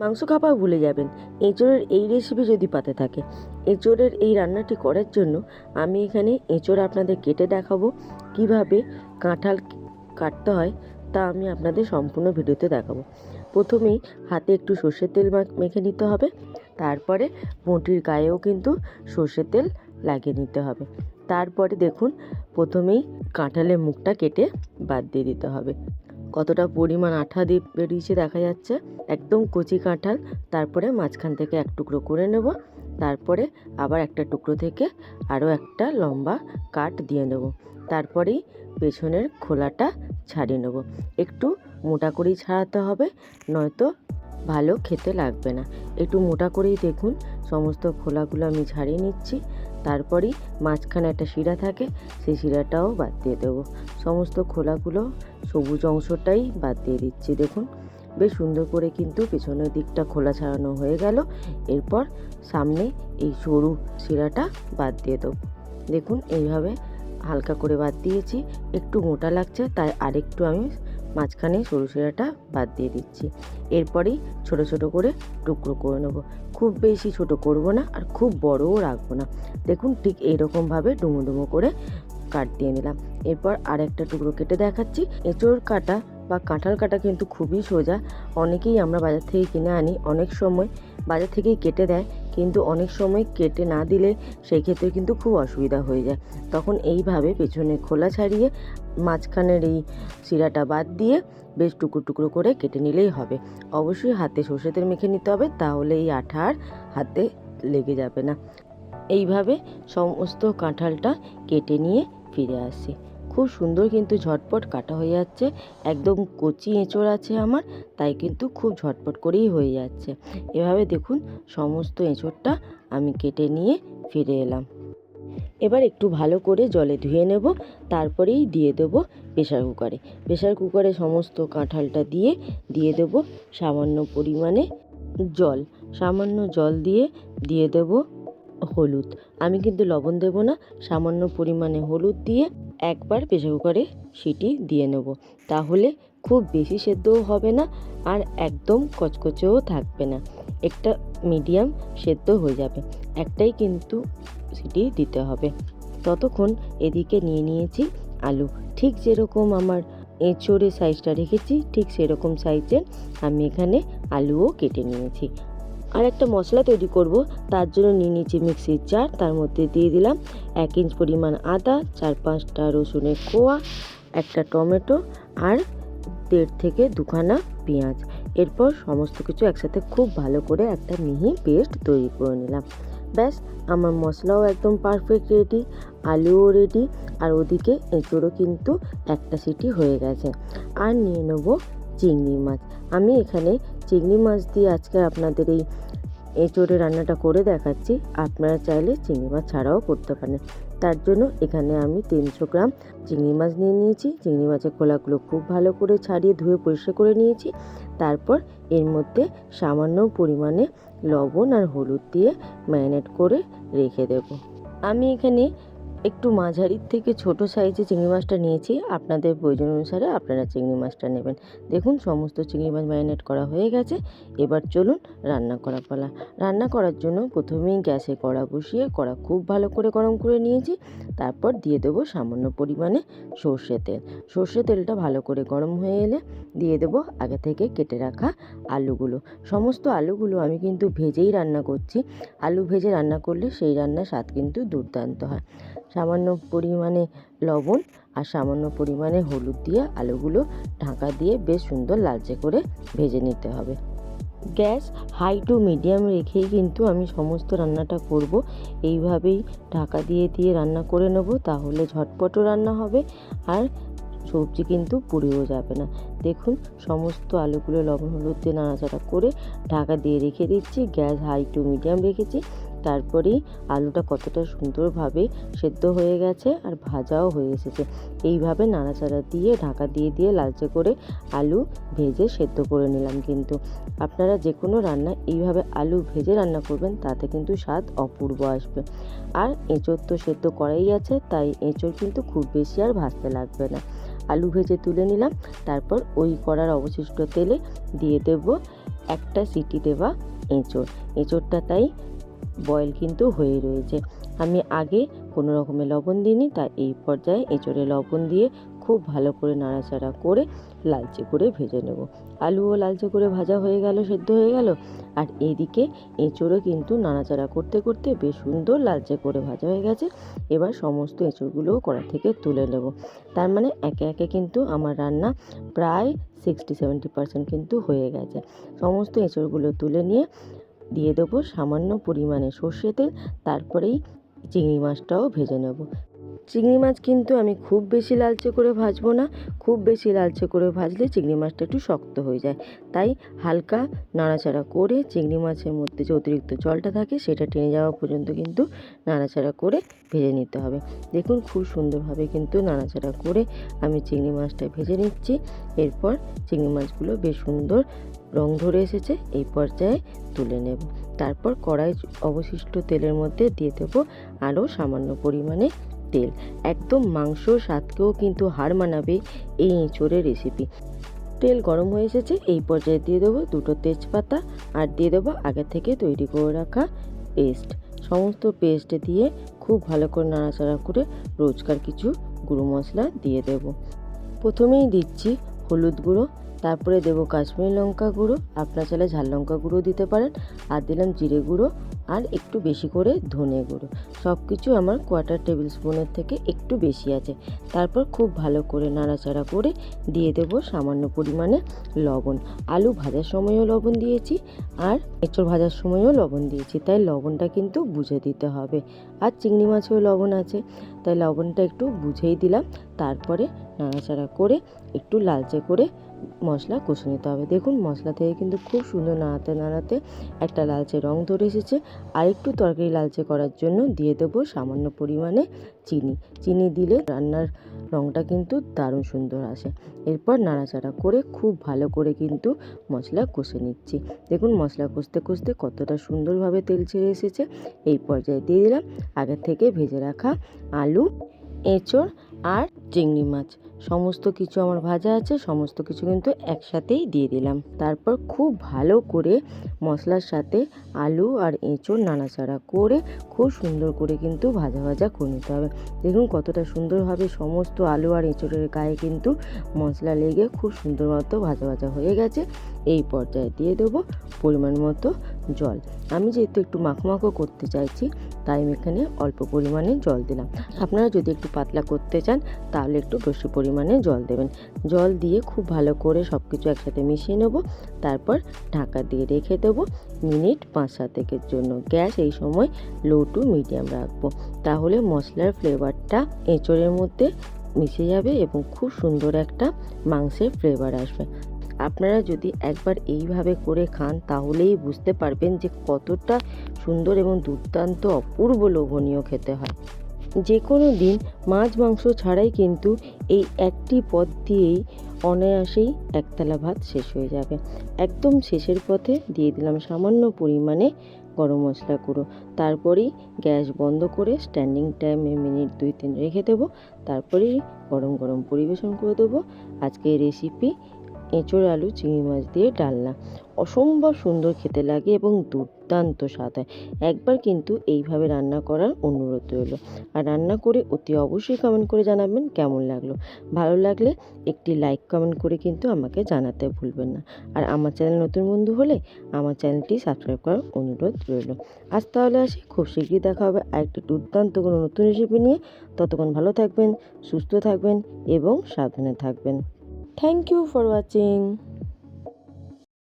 মাংস খাওয়া ভুলে যাবেন। এঁচোড়ের এই রেসিপি যদি পাতে থাকে, এঁচোড়ের এই রান্নাটি করার জন্য আমি এখানে এঁচোড় আপনাদের কেটে দেখাবো। কিভাবে কাঁঠাল কাটতে হয় তা আমি আপনাদের সম্পূর্ণ ভিডিওতে দেখাবো। প্রথমেই হাতে একটু সর্ষের তেল মেখে নিতে হবে। তারপরে বঁটির গায়েও কিন্তু সর্ষের তেল লাগিয়ে নিতে হবে। তারপরে দেখুন, প্রথমেই কাঁঠালের মুখটা কেটে বাদ দিয়ে দিতে হবে। কতটা পরিমাণ আঠা দিয়ে বেরিয়েছে দেখা যাচ্ছে, একদম কচি কাঁঠাল। তারপরে মাঝখান থেকে এক টুকরো করে নেব। তারপরে আবার একটা টুকরো থেকে আরও একটা লম্বা কাট দিয়ে নেব। তারপরেই পেছনের খোলাটা ছাড়িয়ে নেব। একটু মোটা করেই ছাড়াতে হবে, নয়তো ভালো খেতে লাগবে না। একটু মোটা করেই দেখুন সমস্ত খোলাগুলো আমি ছাড়িয়ে নিচ্ছি। তারপরেই মাঝখানে একটা শিরা থাকে, সেই শিরাটাও বাদ দিয়ে দেবো। সমস্ত খোলাগুলো সবুজ অংশটাই বাদ দিয়ে দিচ্ছি। দেখুন বেশ সুন্দর করে কিন্তু পেছনের দিকটা খোলা ছাড়ানো হয়ে গেল। এরপর সামনে এই সরু শিরাটা বাদ দিয়ে দেবো। দেখুন এইভাবে হালকা করে বাদ দিয়েছি। একটু মোটা লাগছে তাই আরেকটু আমি মাঝখানে সরু শিরাটা বাদ দিয়ে দিচ্ছি। এরপরেই ছোট ছোট করে টুকরো করে নেব। খুব বেশি ছোট করব না, আর খুব বড়ও রাখবো না। দেখুন ঠিক এইরকমভাবে ডুমো ডুমো করে কাট দিয়ে নিলাম। এরপর আরেকটা টুকরো কেটে দেখাচ্ছি। এঁচোড় কাটা বা কাঁঠাল কাটা কিন্তু খুবই সোজা। অনেকেই আমরা বাজার থেকে কিনে আনি, অনেক সময় বাজার থেকেই কেটে দেয়, কিন্তু অনেক সময় কেটে না দিলে সেই ক্ষেত্রে কিন্তু খুব অসুবিধা হয়ে যায়। তখন এইভাবে পেছনে খোলা ছাড়িয়ে মাঝখানের এই শিরাটা বাদ দিয়ে বেশ টুকরো টুকরো করে কেটে নিলেই হবে। অবশ্যই হাতে সর্ষে তেল মেখে নিতে হবে, তাহলে এই আঠা আর হাতে লেগে যাবে না। এইভাবে সমস্ত কাঁঠালটা কেটে নিয়ে ফিরে আসি। খুব সুন্দর কিন্তু ঝটপট কাটা হয়ে যাচ্ছে। একদম কচি এঁচোড় আছে আমার, তাই কিন্তু খুব ঝটপট করেই হয়ে যাচ্ছে। এভাবে দেখুন সমস্ত এঁচোড়টা আমি কেটে নিয়ে ফিরে এলাম। এবার একটু ভালো করে জলে ধুয়ে নেব। তারপরেই দিয়ে দেবো প্রেসার কুকারে। প্রেসার কুকারে সমস্ত কাঁঠালটা দিয়ে দেবো সামান্য পরিমাণে জল। সামান্য জল দিয়ে দেবো হলুদ। আমি কিন্তু লবণ দেব না, সামান্য পরিমাণে হলুদ দিয়ে একবার প্রেসার কুকারে সিটি দিয়ে নেব। তাহলে খুব বেশি সেদ্ধও হবে না, আর একদম কচকচেও থাকবে না। একটা মিডিয়াম সেদ্ধ হয়ে যাবে। একটাই কিন্তু সিটি দিতে হবে। ততক্ষণ এদিকে নিয়ে নিয়েছি আলু। ঠিক যেরকম আমার এঁচোড়ের সাইজটা রেখেছি, ঠিক সেরকম সাইজের আমি এখানে আলুও কেটে নিয়েছি। আর একটা মশলা তৈরি করব, তার জন্য নিয়ে নিয়েছি মিক্সির জার। তার মধ্যে দিয়ে দিলাম 1 ইঞ্চ পরিমাণ আদা, 4-5টা রসুনের কোয়া, একটা টমেটো আর 1.5 থেকে 2খানা পেঁয়াজ। এরপর সমস্ত কিছু একসাথে খুব ভালো করে একটা মিহি পেস্ট তৈরি করে নিলাম। ব্যাস, আমার মশলাও একদম পারফেক্ট রেডি, আলুও রেডি, আর ওদিকে এঁচোড়ও কিন্তু একটা সিটি হয়ে গেছে। আর নিয়ে নেব চিংড়ি মাছ। আমি এখানে চিংড়ি মাছ দিয়ে আজকে আপনাদের এই এঁচোড়ের রান্নাটা করে দেখাচ্ছি। আপনারা চাইলে চিংড়ি মাছ ছাড়াও করতে পারেন। তার জন্য এখানে আমি 300 গ্রাম চিংড়ি মাছ নিয়ে নিয়েছি। চিংড়ি মাছের খোলাগুলো খুব ভালো করে ছাড়িয়ে ধুয়ে পরিষ্কার করে নিয়েছি। তারপর এর মধ্যে সামান্য পরিমাণে লবণ আর হলুদ দিয়ে ম্যারিনেট করে রেখে দেব। আমি এখানে একটু মাঝারির থেকে ছোট সাইজে চিংড়ি মাছটা নিয়েছি। আপনাদের প্রয়োজন অনুসারে আপনারা চিংড়ি মাছটা নেবেন। দেখুন সমস্ত চিংড়ি মাছ ম্যারিনেট করা হয়ে গেছে। এবার চলুন রান্না করা পালা। রান্না করার জন্য প্রথমেই গ্যাসে কড়া বসিয়ে কড়া খুব ভালো করে গরম করে নিয়েছি। তারপর দিয়ে দেবো সামান্য পরিমাণে সর্ষে তেল। সর্ষে তেলটা ভালো করে গরম হয়ে এলে দিয়ে দেবো আগে থেকে কেটে রাখা আলুগুলো। সমস্ত আলুগুলো আমি কিন্তু ভেজেই রান্না করছি। আলু ভেজে রান্না করলে সেই রান্নার স্বাদ কিন্তু দুর্দান্ত হয়। সামান্য পরিমাণে লবণ আর সামান্য পরিমাণে হলুদ দিয়ে আলুগুলো ঢাকা দিয়ে বেশ সুন্দর লালচে করে ভেজে নিতে হবে। গ্যাস হাই টু মিডিয়াম রেখেই কিন্তু আমি সমস্ত রান্নাটা করব। এইভাবেই ঢাকা দিয়ে রান্না করে নেব, তাহলে ঝটপটও রান্না হবে আর সবজি কিন্তু পুড়েও যাবে না। দেখুন সমস্ত আলুগুলো লবণ হলুদ দিয়ে নাড়াচাড়া করে ঢাকা দিয়ে রেখে দিচ্ছি। গ্যাস হাই টু মিডিয়াম রেখেছি। তারপরেই আলুটা কতটা সুন্দরভাবে সেদ্ধ হয়ে গেছে আর ভাজাও হয়ে এসেছে। এইভাবে নাড়াচাড়া দিয়ে ঢাকা দিয়ে লালচে করে আলু ভেজে সেদ্ধ করে নিলাম। কিন্তু আপনারা যে কোনো রান্না এইভাবে আলু ভেজে রান্না করবেন, তাতে কিন্তু স্বাদ অপূর্ব আসবে। আর এঁচোড় তো সেদ্ধ করাই আছে, তাই এঁচোড় কিন্তু খুব বেশি আর ভাজতে লাগবে না। আলু ভেজে তুলে নিলাম। তারপর ওই কড়ার অবশিষ্ট তেলে দিয়ে দেব একটা সিটি দেওয়া এঁচোড়টা তাই বয়েল কিন্তু হয়ে রয়েছে। আমি আগে কোনো রকমের লবণ দিইনি, তাই এই পর্যায়ে এঁচোড়ে লবণ দিয়ে খুব ভালো করে নাড়াচাড়া করে লালচে করে ভেজে নেব। আলুও লালচে করে ভাজা হয়ে গেল, সেদ্ধ হয়ে গেল, আর এইদিকে এঁচোড়ও কিন্তু নাড়াচাড়া করতে করতে বেশ সুন্দর লালচে করে ভাজা হয়ে গেছে। এবার সমস্ত এঁচোড়গুলোও কড়া থেকে তুলে নেব। তার মানে একে একে কিন্তু আমার রান্না প্রায় 60-70% কিন্তু হয়ে গেছে। সমস্ত এঁচোড়গুলো তুলে নিয়ে দিয়ে দেবো সামান্য পরিমাণে সর্ষে তেল, তারপরেই চিংড়ি মাছটাও ভেজে নেব। চিংড়ি মাছ কিন্তু আমি খুব বেশি লালচে করে ভাজবো না, খুব বেশি লালচে করে ভাজলে চিংড়ি মাছটা একটু শক্ত হয়ে যায়। তাই হালকা নাড়াচাড়া করে চিংড়ি মাছের মধ্যে যে অতিরিক্ত জলটা থাকে সেটা টেনে যাওয়া পর্যন্ত কিন্তু নাড়াচাড়া করে ভেজে নিতে হবে। দেখুন খুব সুন্দরভাবে কিন্তু নাড়াচাড়া করে আমি চিংড়ি মাছটা ভেজে নিচ্ছি। এরপর চিংড়ি মাছগুলো বেশ সুন্দর রং ধরে এসেছে, এই পর্যায়ে তুলে নেব। তারপর কড়াই অবশিষ্ট তেলের মধ্যে দিয়ে দেবো আরও সামান্য পরিমাণে তেল। একদম মাংসর স্বাদকেও কিন্তু হার মানাবে এই এঁচোড়ের রেসিপি। তেল গরম হয়ে এসেছে, এই পর্যায়ে দিয়ে দেবো 2টো তেজপাতা আর দিয়ে দেবো আগে থেকে তৈরি করে রাখা পেস্ট। সমস্ত পেস্ট দিয়ে খুব ভালো করে নাড়াচাড়া করে রোজকার কিছু গুঁড়ো মশলা দিয়ে দেব। প্রথমেই দিচ্ছি হলুদ গুঁড়ো, তারপরে দেবো কাশ্মীরি লঙ্কা গুঁড়ো, আপনার চাইলে ঝাল লঙ্কা গুঁড়ো দিতে পারেন, আর দিলাম জিরে গুঁড়ো আর একটু বেশি করে ধনে গুঁড়ো। সব কিছু আমার 1/4 টেবিল স্পুনের থেকে একটু বেশি আছে। তারপর খুব ভালো করে নাড়াচাড়া করে দিয়ে দেবো সামান্য পরিমাণে লবণ। আলু ভাজার সময়ও লবণ দিয়েছি আর এঁচোড় ভাজার সময়ও লবণ দিয়েছি, তাই লবণটা কিন্তু বুঝে দিতে হবে। আর চিংড়ি মাছেও লবণ আছে, তাই লবণটা একটু বুঝেই দিলাম। তারপরে নাড়াচাড়া করে একটু লালচে করে মশলা কষে নিতে হবে। দেখুন মশলা থেকে কিন্তু খুব সুন্দর নাড়াতে নাড়াতে একটা লালচে রং ধরে এসেছে। আর একটু তরকারি লালচে করার জন্য দিয়ে দেবো সামান্য পরিমাণে চিনি দিলে রান্নার রংটা কিন্তু দারুণ সুন্দর আসে। এরপর নাড়াচাড়া করে খুব ভালো করে কিন্তু মশলা কষে নিচ্ছি। দেখুন মশলা কষতে কষতে কতটা সুন্দরভাবে তেল ছেড়ে এসেছে। এই পর্যায়ে দিয়ে দিলাম আগে থেকে ভেজে রাখা আলু, এঁচোড় আর চিংড়ি মাছ। সমস্ত কিছু আমার ভাজা আছে, সমস্ত কিছু কিন্তু একসাথেই দিয়ে দিলাম। তারপর খুব ভালো করে মশলার সাথে আলু আর এঁচোড় নাড়াচাড়া করে খুব সুন্দর করে কিন্তু ভাজা ভাজা করে নিতে হবে। দেখুন কতটা সুন্দরভাবে সমস্ত আলু আর এঁচোড়ের গায়ে কিন্তু মশলা লেগে খুব সুন্দর মতো ভাজা ভাজা হয়ে গেছে। এই পর্যায়ে দিয়ে দেবো পরিমাণ মতো জল। আমি যেহেতু একটু মাখো করতে চাইছি, তাই আমি এখানে অল্প পরিমাণে জল দিলাম। আপনারা যদি একটু পাতলা করতে চান তাহলে একটু বেশি পরিমাণে জল দেবেন। জল দিয়ে খুব ভালো করে সব কিছু একসাথে মিশিয়ে নেব। তারপর ঢাকা দিয়ে রেখে দেবো মিনিট 5-7 জন্য। গ্যাস এই সময় লো টু মিডিয়াম রাখবো, তাহলে মশলার ফ্লেভারটা এঁচোড়ের মধ্যে মিশে যাবে এবং খুব সুন্দর একটা মাংসের ফ্লেভার আসবে। আপনারা যদি একবার এইভাবে করে খান তাহলেই বুঝতে পারবেন যে কতটা সুন্দর এবং দুর্দান্ত অপূর্ব লোভনীয় খেতে হয়। যে কোনো দিন মাছ মাংস ছাড়াই কিন্তু এই একটি পদ দিয়েই অনায়াসেই একতলা ভাত শেষ হয়ে যাবে। একদম শেষের পথে দিয়ে দিলাম সামান্য পরিমাণে গরম মশলা গুঁড়ো। তারপরেই গ্যাস বন্ধ করে স্ট্যান্ডিং টাইমে মিনিট 2-3 রেখে দেবো। তারপরেই গরম গরম পরিবেশন করে দেবো আজকের রেসিপি এঁচোড় আলু চিংড়ি মাছ দিয়ে ডালনা। অসম্ভব সুন্দর খেতে লাগে এবং দুর্দান্ত স্বাদ হয়। একবার কিন্তু এইভাবে রান্না করার অনুরোধ রইল। আর রান্না করে অতি অবশ্যই কমেন্ট করে জানাবেন কেমন লাগলো। ভালো লাগলে একটি লাইক কমেন্ট করে কিন্তু আমাকে জানাতে ভুলবেন না। আর আমার চ্যানেল নতুন বন্ধু হলে আমার চ্যানেলটি সাবস্ক্রাইব করার অনুরোধ রইল। আজ তাহলে আসি, খুব শীঘ্রই দেখা হবে আরেকটি দুর্দান্ত কোনো নতুন রেসিপি নিয়ে। ততক্ষণ ভালো থাকবেন, সুস্থ থাকবেন এবং সাবধানে থাকবেন। Thank you for watching.